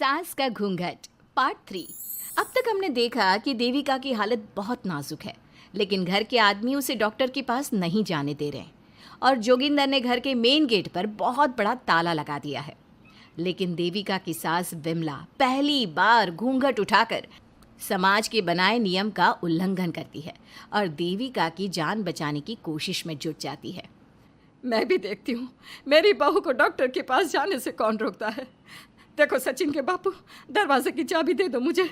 सास का घूंघट पार्ट 3। अब तक हमने देखा कि देविका की हालत बहुत नाजुक है, लेकिन घर के आदमी उसे डॉक्टर के पास नहीं जाने दे रहे और जोगिंदर ने घर के मेन गेट पर बहुत बड़ा ताला लगा दिया है। लेकिन देविका की सास विमला पहली बार घूंघट उठाकर समाज के बनाए नियम का उल्लंघन करती है और देविका की जान बचाने की कोशिश में जुट जाती है। मैं भी देखती हूँ मेरी बहू को डॉक्टर के पास जाने से कौन रोकता है। देखो सचिन के बापू, दरवाजे की चाबी दे दो मुझे।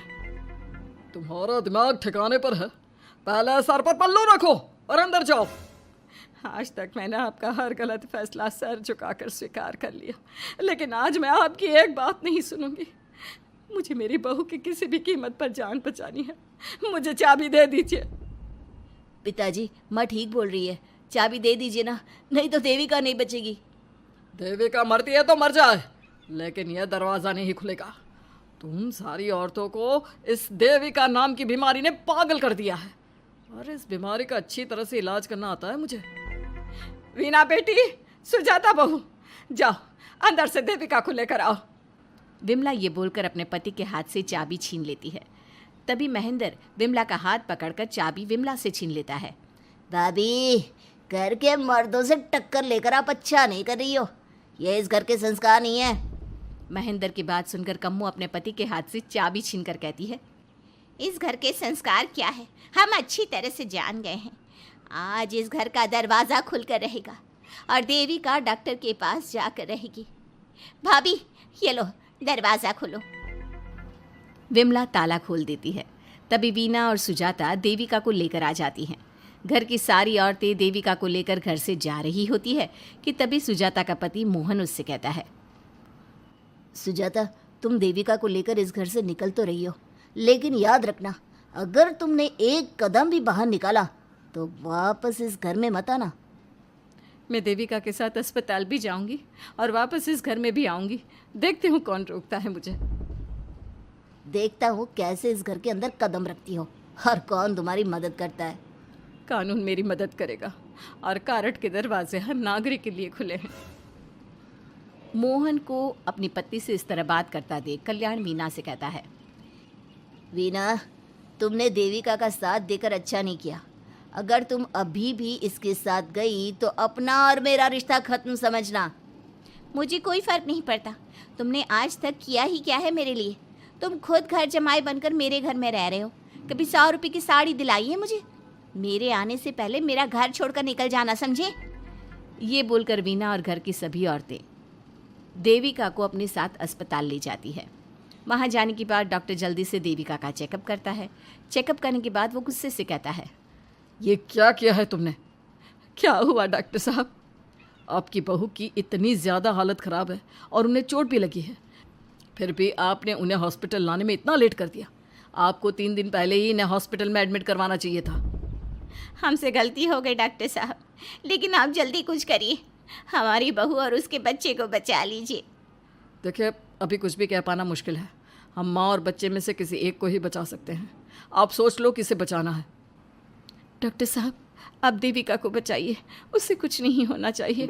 तुम्हारा दिमाग ठिकाने पर है? पहले सर पर पल्लू रखो और अंदर जाओ। आज तक मैंने आपका हर गलत फैसला सर झुकाकर स्वीकार कर लिया, लेकिन आज मैं आपकी एक बात नहीं सुनूंगी। मुझे मेरी बहू की किसी भी कीमत पर जान बचानी है। मुझे चाबी दे दीजिए। पिताजी, माँ ठीक बोल रही है, चाबी दे दीजिए ना, नहीं तो देविका नहीं बचेगी। देविका मरती है तो मर जाए, लेकिन यह दरवाज़ा नहीं खुलेगा। तुम सारी औरतों को इस देविका नाम की बीमारी ने पागल कर दिया है और इस बीमारी का अच्छी तरह से इलाज करना आता है मुझे। वीना बेटी, सुजाता बहू, जाओ अंदर से देविका को लेकर आओ। विमला ये बोलकर अपने पति के हाथ से चाबी छीन लेती है। तभी महेंद्र विमला का हाथ पकड़कर चाबी विमला से छीन लेता है। भाभी, घर के मर्दों से टक्कर लेकर आप अच्छा नहीं कर रही हो, ये इस घर के संस्कार नहीं है। महेंद्र की बात सुनकर कम्मू अपने पति के हाथ से चाबी छीनकर कहती है, इस घर के संस्कार क्या है हम अच्छी तरह से जान गए हैं। आज इस घर का दरवाज़ा खुलकर रहेगा और देविका डॉक्टर के पास जाकर रहेगी। भाभी, ये लो दरवाज़ा खोलो। विमला ताला खोल देती है। तभी वीना और सुजाता देविका को लेकर आ जाती हैं। घर की सारी औरतें देविका को लेकर घर से जा रही होती है कि तभी सुजाता का पति मोहन उससे कहता है, सुजाता, तुम देविका को लेकर इस घर से निकल तो रही हो, लेकिन याद रखना, अगर तुमने एक कदम भी बाहर निकाला तो वापस इस घर में मत आना। मैं देविका के साथ अस्पताल भी जाऊंगी और वापस इस घर में भी आऊंगी। देखती हूँ कौन रोकता है मुझे। देखता हूँ कैसे इस घर के अंदर कदम रखती हो और कौन तुम्हारी मदद करता है। कानून मेरी मदद करेगा और कारट के दरवाजे हर नागरिक के लिए खुले हैं। मोहन को अपनी पत्नी से इस तरह बात करता देख कल्याण वीना से कहता है, वीना, तुमने देविका का साथ देकर अच्छा नहीं किया। अगर तुम अभी भी इसके साथ गई तो अपना और मेरा रिश्ता खत्म समझना। मुझे कोई फ़र्क नहीं पड़ता। तुमने आज तक किया ही क्या है मेरे लिए। तुम खुद घर जमाई बनकर मेरे घर में रह रहे हो। कभी 100 रुपये की साड़ी दिलाई है मुझे? मेरे आने से पहले मेरा घर छोड़कर निकल जाना, समझे? ये बोलकर वीना और घर की सभी औरतें देविका को अपने साथ अस्पताल ले जाती है। वहाँ जाने के बाद डॉक्टर जल्दी से देविका का चेकअप करता है। चेकअप करने के बाद वो गुस्से से कहता है, ये क्या किया है तुमने? क्या हुआ डॉक्टर साहब? आपकी बहू की इतनी ज़्यादा हालत ख़राब है और उन्हें चोट भी लगी है, फिर भी आपने उन्हें हॉस्पिटल लाने में इतना लेट कर दिया। आपको 3 दिन पहले ही इन्हें हॉस्पिटल में एडमिट करवाना चाहिए था। हमसे गलती हो गई डॉक्टर साहब, लेकिन आप जल्दी कुछ करिए। हमारी बहू और उसके बच्चे को बचा लीजिए। देखिए, अभी कुछ भी कह पाना मुश्किल है। हम माँ और बच्चे में से किसी एक को ही बचा सकते हैं। आप सोच लो किसे बचाना है। डॉक्टर साहब, आप देविका को बचाइए, उससे कुछ नहीं होना चाहिए।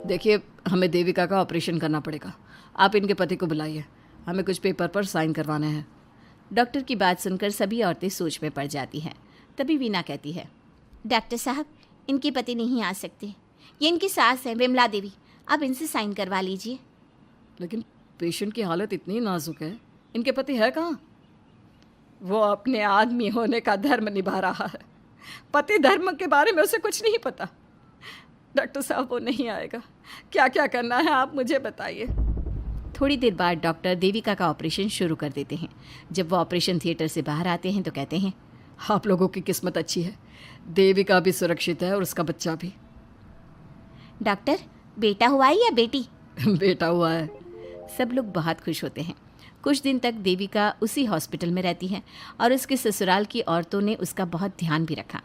देखिए, हमें देविका का ऑपरेशन करना पड़ेगा। आप इनके पति को बुलाइए, हमें कुछ पेपर पर साइन करवाने हैं। डॉक्टर की बात सुनकर सभी औरतें सोच में पड़ जाती हैं। तभी वीना कहती है, डॉक्टर साहब, इनके पति नहीं आ सकते। ये इनकी सास है विमला देवी, आप इनसे साइन करवा लीजिए। लेकिन पेशेंट की हालत इतनी नाजुक है, इनके पति है कहाँ? वो अपने आदमी होने का धर्म निभा रहा है। पति धर्म के बारे में उसे कुछ नहीं पता। डॉक्टर साहब, वो नहीं आएगा। क्या क्या करना है आप मुझे बताइए। थोड़ी देर बाद डॉक्टर देविका का ऑपरेशन शुरू कर देते हैं। जब वो ऑपरेशन थिएटर से बाहर आते हैं तो कहते हैं, आप लोगों की किस्मत अच्छी है, देविका भी सुरक्षित है और उसका बच्चा भी। डॉक्टर, बेटा हुआ है या बेटी? बेटा हुआ है। सब लोग बहुत खुश होते हैं। कुछ दिन तक देविका उसी हॉस्पिटल में रहती है और उसके ससुराल की औरतों ने उसका बहुत ध्यान भी रखा।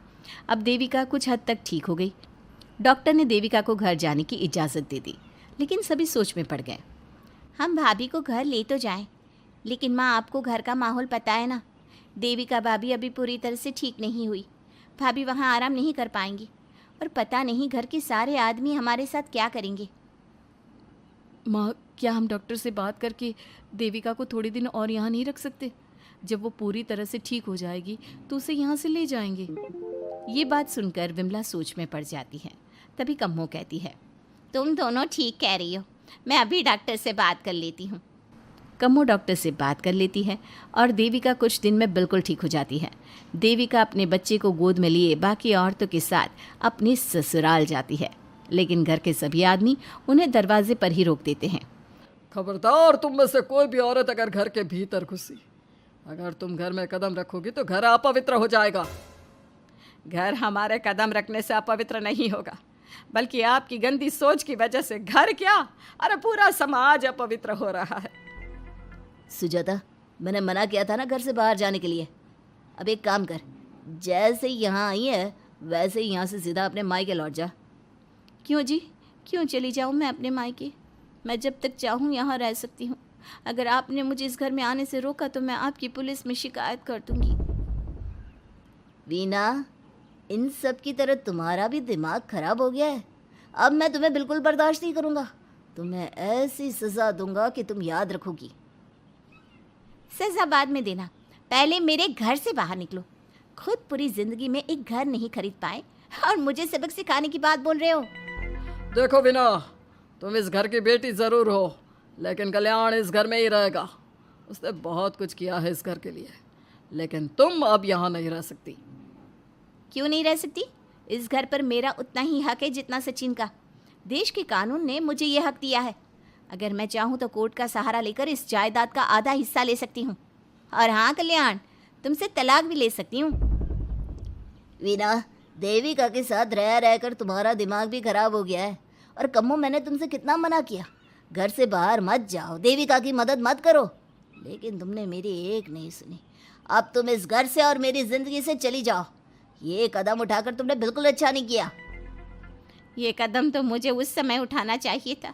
अब देविका कुछ हद तक ठीक हो गई। डॉक्टर ने देविका को घर जाने की इजाज़त दे दी, लेकिन सभी सोच में पड़ गए। हम भाभी को घर ले तो जाएं, लेकिन माँ, आपको घर का माहौल पता है ना। देविका भाभी अभी पूरी तरह से ठीक नहीं हुई। भाभी वहाँ आराम नहीं कर पाएंगी और पता नहीं घर के सारे आदमी हमारे साथ क्या करेंगे। माँ, क्या हम डॉक्टर से बात करके देविका को थोड़े दिन और यहाँ नहीं रख सकते? जब वो पूरी तरह से ठीक हो जाएगी तो उसे यहाँ से ले जाएंगे। ये बात सुनकर विमला सोच में पड़ जाती है। तभी कम्मो कहती है, तुम दोनों ठीक कह रही हो, मैं अभी डॉक्टर से बात कर लेती हूँ। कम्मो डॉक्टर से बात कर लेती है और देविका कुछ दिन में बिल्कुल ठीक हो जाती है। देविका अपने बच्चे को गोद में लिए बाकी औरतों के साथ अपने ससुराल जाती है, लेकिन घर के सभी आदमी उन्हें दरवाजे पर ही रोक देते हैं। खबरदार, तुम में से कोई भी औरत अगर घर के भीतर घुसी, अगर तुम घर में कदम रखोगी तो घर अपवित्र हो जाएगा। घर हमारे कदम रखने से अपवित्र नहीं होगा, बल्कि आपकी गंदी सोच की वजह से घर क्या, अरे पूरा समाज अपवित्र हो रहा है। सुजाता, मैंने मना किया था ना घर से बाहर जाने के लिए। अब एक काम कर, जैसे यहाँ आई है वैसे ही यहाँ से सीधा अपने मायके लौट जा। क्यों जी, क्यों चली जाऊँ मैं अपने मायके? मैं जब तक चाहूँ यहाँ रह सकती हूँ। अगर आपने मुझे इस घर में आने से रोका तो मैं आपकी पुलिस में शिकायत कर दूँगी। वीना, इन सब की तरह तुम्हारा भी दिमाग खराब हो गया है। अब मैं तुम्हें बिल्कुल बर्दाश्त नहीं करूँगा। तुम्हें ऐसी सज़ा दूंगा कि तुम याद रखोगी। सजा बाद में देना, पहले मेरे घर से बाहर निकलो। खुद पूरी जिंदगी में एक घर नहीं खरीद पाए और मुझे सबक सिखाने की बात बोल रहे हो। देखो वीना, तुम इस घर की बेटी ज़रूर हो, लेकिन कल्याण इस घर में ही रहेगा। उसने बहुत कुछ किया है इस घर के लिए, लेकिन तुम अब यहाँ नहीं रह सकती। क्यों नहीं रह सकती? इस घर पर मेरा उतना ही हक है जितना सचिन का। देश के कानून ने मुझे ये हक दिया है। अगर मैं चाहूँ तो कोर्ट का सहारा लेकर इस जायदाद का आधा हिस्सा ले सकती हूँ। और हाँ कल्याण, तुमसे तलाक भी ले सकती हूँ। वीना, देविका के साथ रह रहकर तुम्हारा दिमाग भी खराब हो गया है। और कम्मो, मैंने तुमसे कितना मना किया, घर से बाहर मत जाओ, देविका की मदद मत करो, लेकिन तुमने मेरी एक नहीं सुनी। अब तुम इस घर से और मेरी ज़िंदगी से चली जाओ। ये कदम उठाकर तुमने बिल्कुल अच्छा नहीं किया। ये कदम तो मुझे उस समय उठाना चाहिए था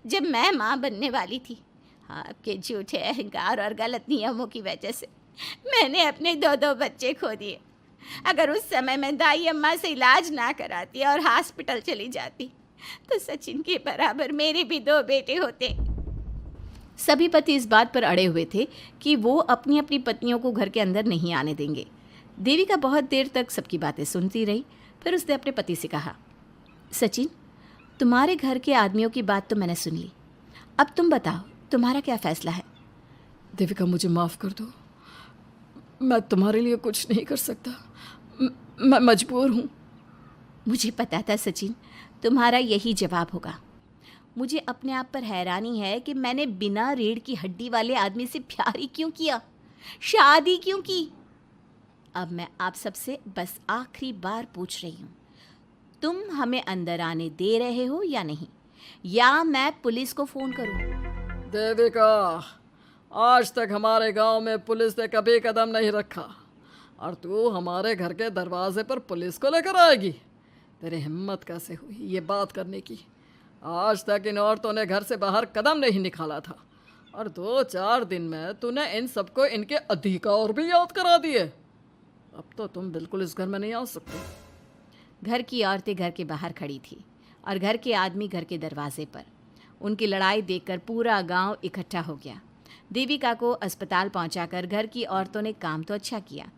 जब मैं माँ बनने वाली थी। आपके झूठे अहंकार और गलत नियमों की वजह से मैंने अपने 2 बच्चे खो दिए। अगर उस समय मैं दाई अम्मा से इलाज ना कराती और हॉस्पिटल चली जाती तो सचिन के बराबर मेरे भी 2 बेटे होते। सभी पति इस बात पर अड़े हुए थे कि वो अपनी अपनी पत्नियों को घर के अंदर नहीं आने देंगे। देविका बहुत देर तक सबकी बातें सुनती रही। फिर उसने अपने पति से कहा, सचिन, तुम्हारे घर के आदमियों की बात तो मैंने सुन ली। अब तुम बताओ, तुम्हारा क्या फैसला है? देविका, मुझे माफ़ कर दो, मैं तुम्हारे लिए कुछ नहीं कर सकता, मैं मजबूर हूँ। मुझे पता था सचिन, तुम्हारा यही जवाब होगा। मुझे अपने आप पर हैरानी है कि मैंने बिना रीढ़ की हड्डी वाले आदमी से प्यार ही क्यों किया, शादी क्यों की। अब मैं आप सबसे बस आखिरी बार पूछ रही हूँ, तुम हमें अंदर आने दे रहे हो या नहीं, या मैं पुलिस को फ़ोन करूँ? देविका, आज तक हमारे गांव में पुलिस ने कभी कदम नहीं रखा और तू हमारे घर के दरवाजे पर पुलिस को लेकर आएगी? तेरी हिम्मत कैसे हुई ये बात करने की? आज तक इन औरतों ने घर से बाहर कदम नहीं निकाला था और 2-4 दिन में तूने इन सबको इनके अधिकार भी याद करा दिए। अब तो तुम बिल्कुल इस घर में नहीं आ सकते। घर की औरतें घर के बाहर खड़ी थी और घर के आदमी घर के दरवाजे पर। उनकी लड़ाई देखकर पूरा गांव इकट्ठा हो गया। देविका को अस्पताल पहुंचाकर घर की औरतों ने काम तो अच्छा किया।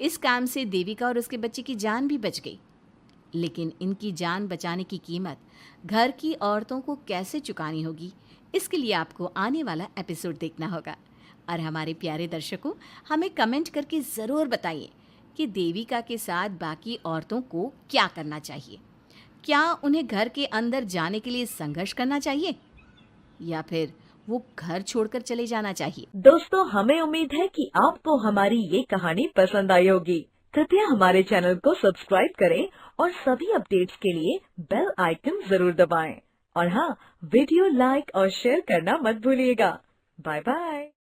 इस काम से देविका और उसके बच्चे की जान भी बच गई, लेकिन इनकी जान बचाने की कीमत घर की औरतों को कैसे चुकानी होगी, इसके लिए आपको आने वाला एपिसोड देखना होगा। और हमारे प्यारे दर्शकों, हमें कमेंट करके ज़रूर बताइए कि देविका के साथ बाकी औरतों को क्या करना चाहिए। क्या उन्हें घर के अंदर जाने के लिए संघर्ष करना चाहिए या फिर वो घर छोड़कर चले जाना चाहिए? दोस्तों, हमें उम्मीद है कि आपको हमारी ये कहानी पसंद आई होगी। कृपया हमारे चैनल को सब्सक्राइब करें और सभी अपडेट्स के लिए बेल आइकन जरूर दबाएं। और हाँ, वीडियो लाइक और शेयर करना मत भूलिएगा। Bye bye.